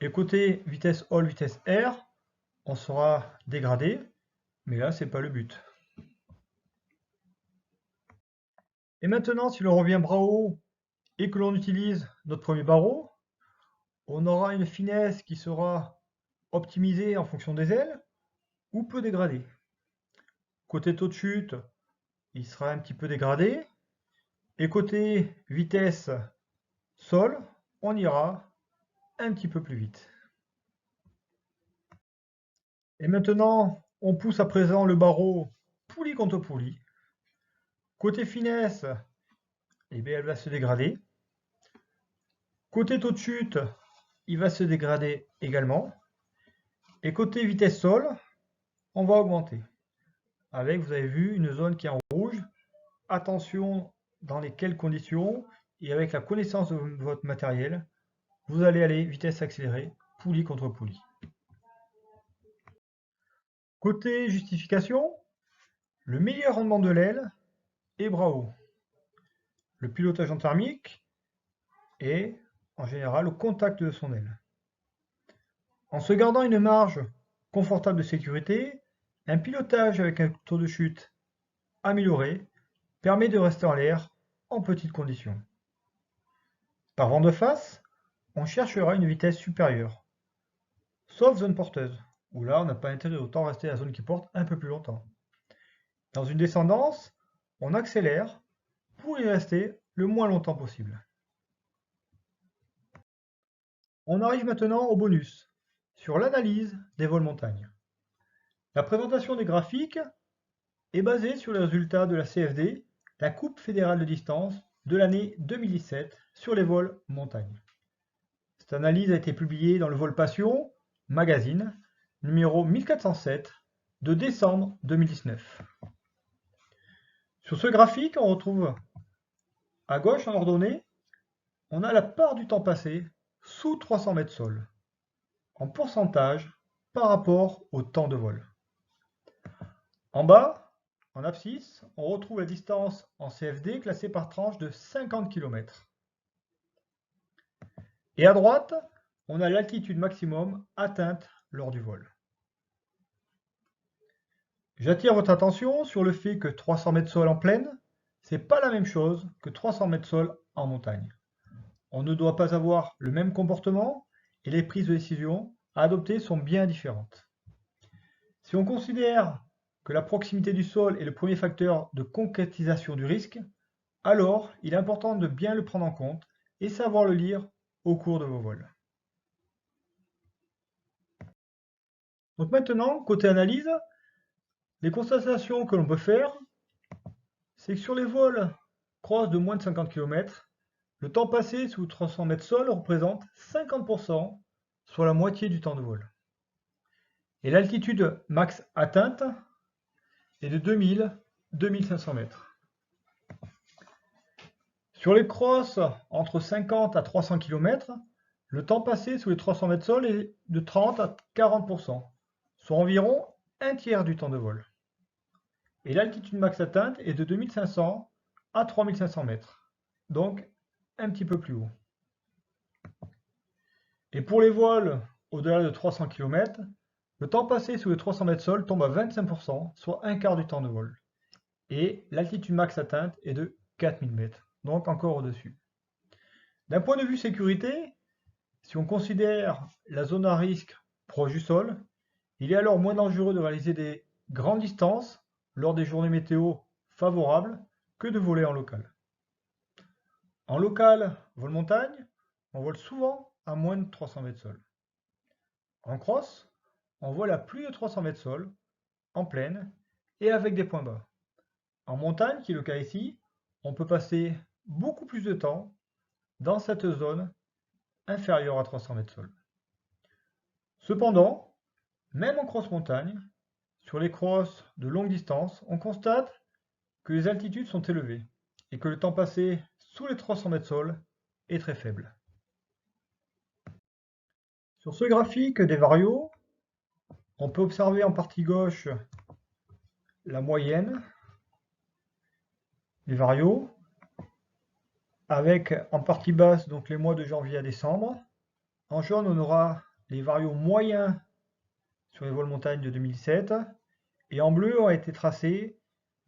Et côté vitesse all, vitesse air, on sera dégradé, mais là, c'est pas le but. Et maintenant, si l'on revient bras haut et que l'on utilise notre premier barreau, on aura une finesse qui sera optimisée en fonction des ailes ou peu dégradée. Côté taux de chute, il sera un petit peu dégradé. Et côté vitesse sol, on ira un petit peu plus vite. Et maintenant, on pousse à présent le barreau poulie contre poulie. Côté finesse, eh bien, elle va se dégrader. Côté taux de chute, il va se dégrader également. Et côté vitesse sol, on va augmenter. Avec, vous avez vu, une zone qui est en rouge. Attention dans lesquelles conditions et avec la connaissance de votre matériel, vous allez aller vitesse accélérée, poulie contre poulie. Côté justification, le meilleur rendement de l'aile est bras haut. Le pilotage en thermique est en général au contact de son aile. En se gardant une marge confortable de sécurité, un pilotage avec un taux de chute amélioré permet de rester en l'air en petites conditions. Par vent de face, on cherchera une vitesse supérieure, sauf zone porteuse, où là on n'a pas intérêt autant rester à la zone qui porte un peu plus longtemps. Dans une descendance, on accélère pour y rester le moins longtemps possible. On arrive maintenant au bonus, sur l'analyse des vols montagne. La présentation des graphiques est basée sur les résultats de la CFD, la Coupe fédérale de distance de l'année 2017 sur les vols montagne. Cette analyse a été publiée dans le Vol Passion magazine, numéro 1407 de décembre 2019. Sur ce graphique, on retrouve à gauche en ordonnée, on a la part du temps passé sous 300 mètres sol, en pourcentage par rapport au temps de vol. En bas, en abscisse, on retrouve la distance en CFD classée par tranche de 50 km. Et à droite, on a l'altitude maximum atteinte lors du vol. J'attire votre attention sur le fait que 300 mètres sol en plaine, c'est pas la même chose que 300 mètres sol en montagne. On ne doit pas avoir le même comportement et les prises de décision à adopter sont bien différentes. Si on considère que la proximité du sol est le premier facteur de concrétisation du risque, alors il est important de bien le prendre en compte et savoir le lire au cours de vos vols. Donc maintenant, côté analyse, les constatations que l'on peut faire, c'est que sur les vols cross de moins de 50 km, le temps passé sous 300 mètres sol représente 50%, soit la moitié du temps de vol. Et l'altitude max atteinte est de 2000-2500 mètres. Sur les crosses entre 50 à 300 km, le temps passé sous les 300 mètres sol est de 30 à 40%, soit environ un tiers du temps de vol. Et l'altitude max atteinte est de 2500 à 3500 mètres, donc un petit peu plus haut. Et pour les vols au-delà de 300 km, le temps passé sous les 300 mètres sol tombe à 25%, soit un quart du temps de vol. Et l'altitude max atteinte est de 4000 mètres, donc encore au-dessus. D'un point de vue sécurité, si on considère la zone à risque proche du sol, il est alors moins dangereux de réaliser des grandes distances lors des journées météo favorables que de voler en local. En local, vol montagne, on vole souvent à moins de 300 mètres sol. En cross, on vole à plus de 300 mètres sol, en plaine et avec des points bas. En montagne, qui est le cas ici, on peut passer beaucoup plus de temps dans cette zone inférieure à 300 mètres sol. Cependant, même en cross-montagne, sur les crosses de longue distance, on constate que les altitudes sont élevées et que le temps passé sous les 300 mètres sol est très faible. Sur ce graphique des variaux, on peut observer en partie gauche la moyenne des variaux, avec en partie basse donc les mois de janvier à décembre. En jaune, on aura les variaux moyens sur les vols montagne de 2007, et en bleu ont été tracés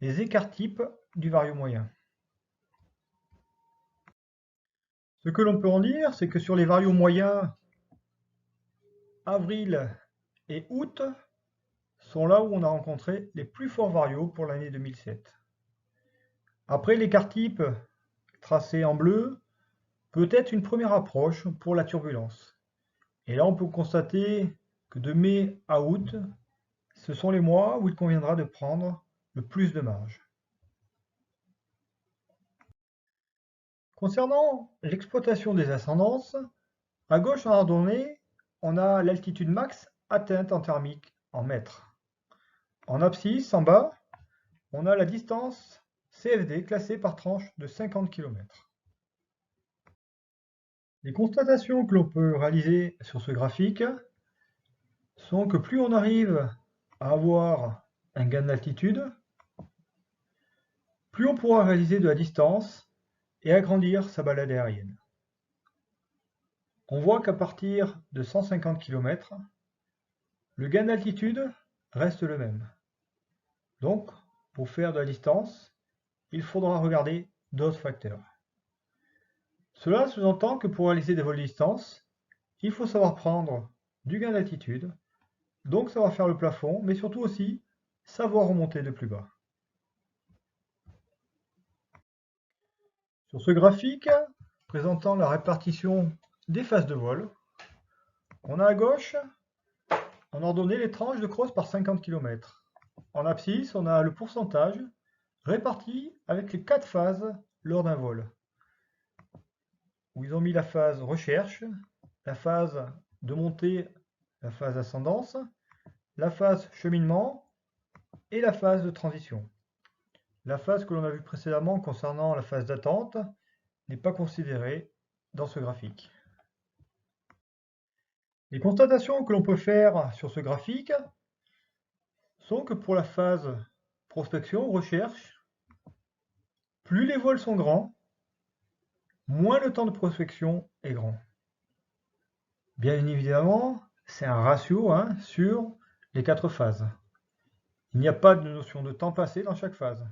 les écarts types du vario moyen. Ce que l'on peut en dire, c'est que sur les varios moyens, avril et août sont là où on a rencontré les plus forts varios pour l'année 2007. Après, l'écart type tracé en bleu peut être une première approche pour la turbulence. Et là, on peut constater que de mai à août, ce sont les mois où il conviendra de prendre le plus de marge. Concernant l'exploitation des ascendances, à gauche en randonnée, on a l'altitude max atteinte en thermique en mètres. En abscisse, en bas, on a la distance CFD classée par tranche de 50 km. Les constatations que l'on peut réaliser sur ce graphique sont que plus on arrive à avoir un gain d'altitude, plus on pourra réaliser de la distance et agrandir sa balade aérienne. On voit qu'à partir de 150 km, le gain d'altitude reste le même. Donc, pour faire de la distance, il faudra regarder d'autres facteurs. Cela sous-entend que pour réaliser des vols de distance, il faut savoir prendre du gain d'altitude, donc savoir faire le plafond, mais surtout aussi savoir remonter de plus bas. Sur ce graphique, présentant la répartition des phases de vol, on a à gauche, en ordonnée, les tranches de cross par 50 km. En abscisse, on a le pourcentage réparti avec les 4 phases lors d'un vol, où ils ont mis la phase recherche, la phase de montée, la phase ascendance, la phase cheminement et la phase de transition. La phase que l'on a vue précédemment concernant la phase d'attente n'est pas considérée dans ce graphique. Les constatations que l'on peut faire sur ce graphique sont que pour la phase prospection, recherche, plus les vols sont grands, moins le temps de prospection est grand. Bien évidemment, c'est un ratio sur les 4 phases. Il n'y a pas de notion de temps passé dans chaque phase.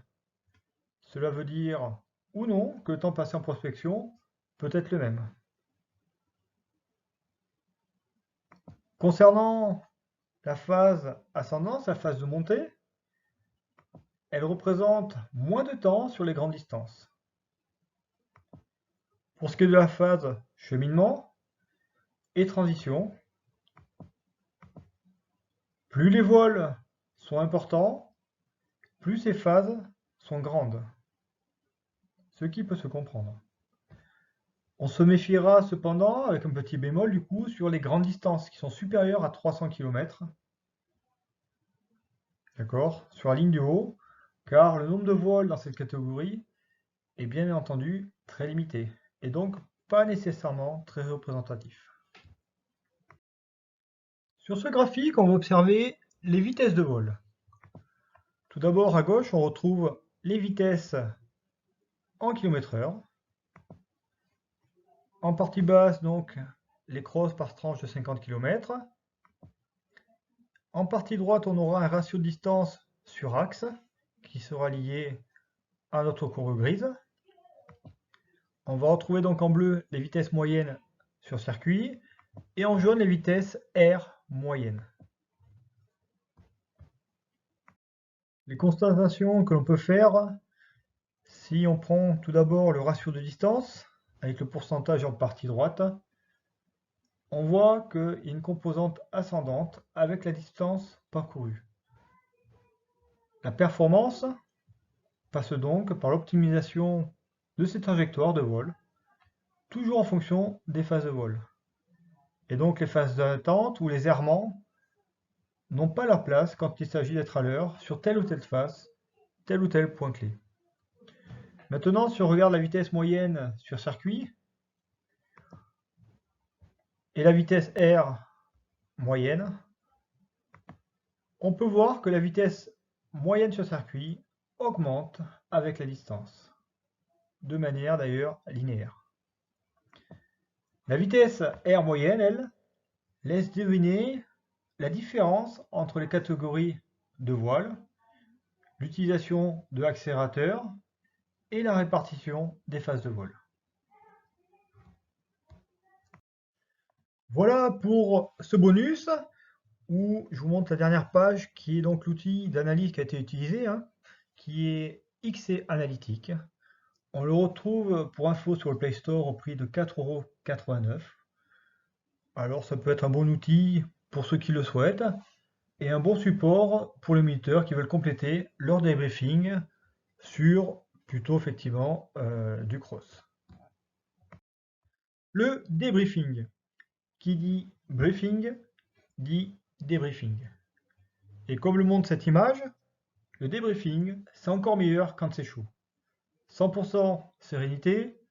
Cela veut dire ou non que le temps passé en prospection peut être le même. Concernant la phase ascendance, la phase de montée, elle représente moins de temps sur les grandes distances. Pour ce qui est de la phase cheminement et transition, plus les vols sont importants, plus ces phases sont grandes, ce qui peut se comprendre. On se méfiera cependant, avec un petit bémol du coup, sur les grandes distances qui sont supérieures à 300 km. D'accord, sur la ligne du haut, car le nombre de vols dans cette catégorie est bien entendu très limité, et donc pas nécessairement très représentatif. Sur ce graphique, on va observer les vitesses de vol. Tout d'abord, à gauche, on retrouve les vitesses en km/h. En partie basse, donc, les crosses par tranche de 50 km. En partie droite, on aura un ratio de distance sur axe qui sera lié à notre courbe grise. On va retrouver donc en bleu les vitesses moyennes sur circuit et en jaune les vitesses R moyennes. Les constatations que l'on peut faire, si on prend tout d'abord le ratio de distance avec le pourcentage en partie droite, on voit qu'il y a une composante ascendante avec la distance parcourue. La performance passe donc par l'optimisation de ces trajectoires de vol, toujours en fonction des phases de vol. Et donc les phases d'attente ou les errements n'ont pas leur place quand il s'agit d'être à l'heure sur telle ou telle phase, tel ou tel point clé. Maintenant, si on regarde la vitesse moyenne sur circuit et la vitesse R moyenne, on peut voir que la vitesse moyenne sur circuit augmente avec la distance, de manière d'ailleurs linéaire. La vitesse R moyenne, elle, laisse deviner la différence entre les catégories de voile, l'utilisation de l'accélérateur et la répartition des phases de vol. Voilà pour ce bonus où je vous montre la dernière page qui est donc l'outil d'analyse qui a été utilisé, qui est XC Analytics. On le retrouve pour info sur le Play Store au prix de 4,89 €. Alors ça peut être un bon outil pour ceux qui le souhaitent et un bon support pour les moniteurs qui veulent compléter leur débriefing sur plutôt effectivement du cross. Le débriefing. Qui dit briefing dit débriefing. Et comme le montre cette image, le débriefing, c'est encore meilleur quand c'est chaud. 100% sérénité,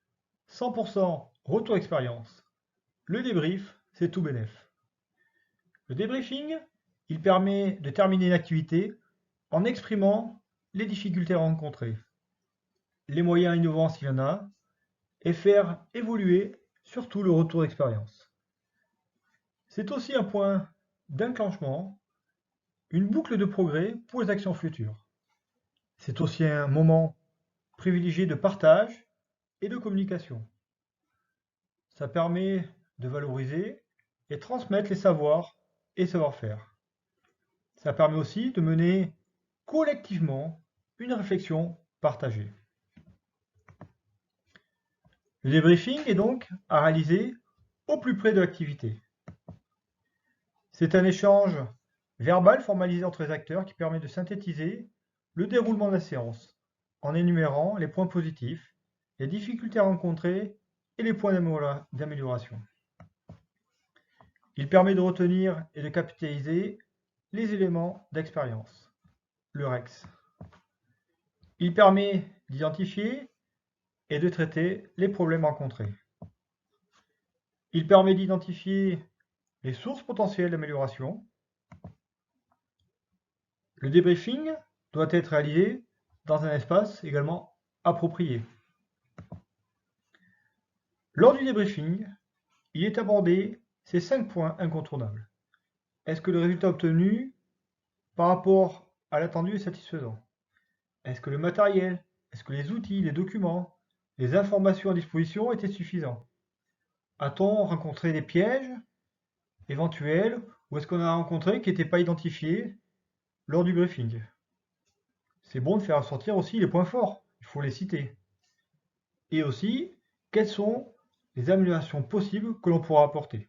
100% retour expérience. Le débrief, c'est tout bénef. Le débriefing, il permet de terminer une activité en exprimant les difficultés rencontrées, les moyens innovants s'il y en a, et faire évoluer surtout le retour d'expérience. C'est aussi un point d'enclenchement, une boucle de progrès pour les actions futures. C'est aussi un moment privilégié de partage et de communication. Ça permet de valoriser et transmettre les savoirs et savoir-faire. Ça permet aussi de mener collectivement une réflexion partagée. Le débriefing est donc à réaliser au plus près de l'activité. C'est un échange verbal formalisé entre les acteurs qui permet de synthétiser le déroulement de la séance en énumérant les points positifs, les difficultés rencontrées et les points d'amélioration. Il permet de retenir et de capitaliser les éléments d'expérience, le REX. Il permet d'identifier et de traiter les problèmes rencontrés. Il permet d'identifier les sources potentielles d'amélioration. Le débriefing doit être réalisé dans un espace également approprié. Lors du débriefing, il est abordé ces 5 points incontournables. Est-ce que le résultat obtenu par rapport à l'attendu est satisfaisant? Est-ce que le matériel, est-ce que les outils, les documents, les informations à disposition étaient suffisants? A-t-on rencontré des pièges éventuels ou est-ce qu'on a rencontré qui n'étaient pas identifiés lors du briefing? C'est bon de faire ressortir aussi les points forts, il faut les citer. Et aussi, quelles sont les améliorations possibles que l'on pourra apporter.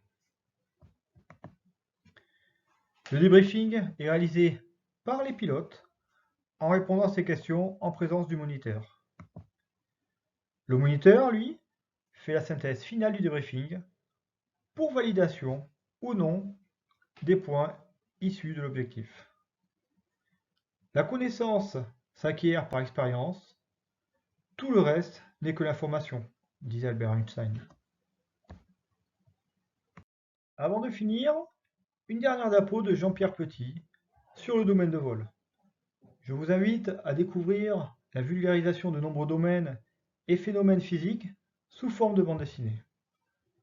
Le débriefing est réalisé par les pilotes en répondant à ces questions en présence du moniteur. Le moniteur, lui, fait la synthèse finale du débriefing pour validation ou non des points issus de l'objectif. La connaissance s'acquiert par expérience, tout le reste n'est que l'information, disait Albert Einstein. Avant de finir, une dernière diapo de Jean-Pierre Petit sur le domaine de vol. Je vous invite à découvrir la vulgarisation de nombreux domaines et phénomènes physiques sous forme de bande dessinée.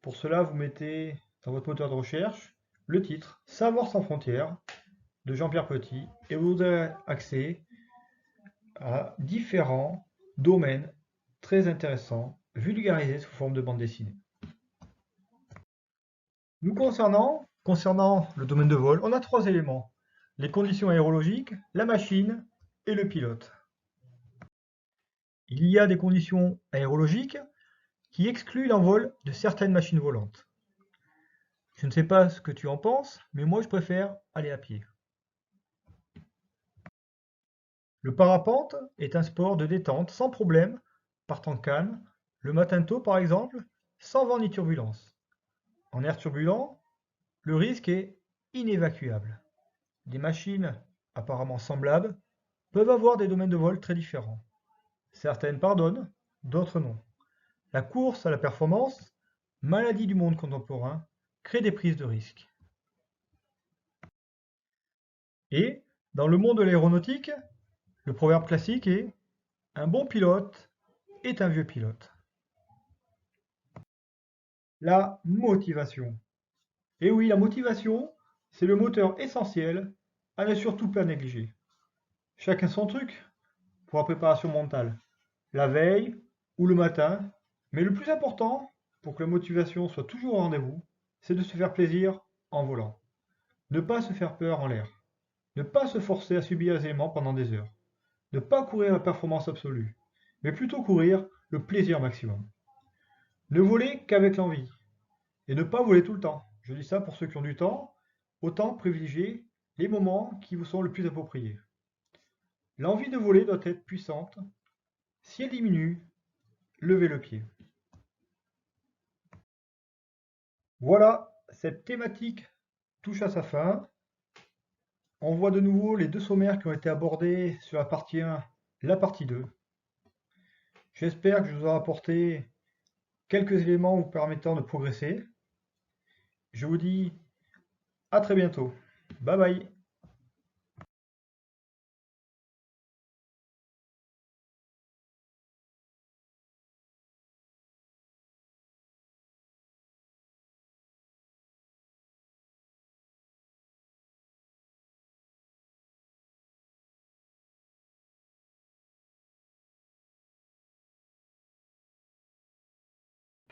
Pour cela, vous mettez dans votre moteur de recherche le titre « Savoir sans frontières » de Jean-Pierre Petit et vous aurez accès à différents domaines très intéressants vulgarisés sous forme de bande dessinée. Nous concernant le domaine de vol, on a 3 éléments. Les conditions aérologiques, la machine et le pilote. Il y a des conditions aérologiques qui excluent l'envol de certaines machines volantes. Je ne sais pas ce que tu en penses, mais moi je préfère aller à pied. Le parapente est un sport de détente sans problème, partant calme, le matin tôt par exemple, sans vent ni turbulence. En air turbulent, le risque est inévacuable. Des machines apparemment semblables peuvent avoir des domaines de vol très différents. Certaines pardonnent, d'autres non. La course à la performance, maladie du monde contemporain, crée des prises de risques. Et, dans le monde de l'aéronautique, le proverbe classique est « un bon pilote est un vieux pilote ». La motivation. Et oui, la motivation, C'est le moteur essentiel à ne surtout pas négliger. Chacun son truc pour la préparation mentale, la veille ou le matin, mais le plus important, pour que la motivation soit toujours au rendez-vous, c'est de se faire plaisir en volant. Ne pas se faire peur en l'air. Ne pas se forcer à subir les éléments pendant des heures. Ne pas courir la performance absolue, mais plutôt courir le plaisir maximum. Ne voler qu'avec l'envie. Et ne pas voler tout le temps. Je dis ça pour ceux qui ont du temps. Autant privilégier les moments qui vous sont le plus appropriés. L'envie de voler doit être puissante. Si elle diminue, levez le pied. Voilà, cette thématique touche à sa fin. On voit de nouveau les deux sommaires qui ont été abordés sur la partie 1, la partie 2. J'espère que je vous ai apporté quelques éléments vous permettant de progresser. Je vous dis à très bientôt. Bye bye.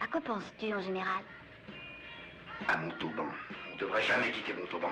À quoi penses-tu en général? À Montauban. On ne devrait jamais quitter Montauban.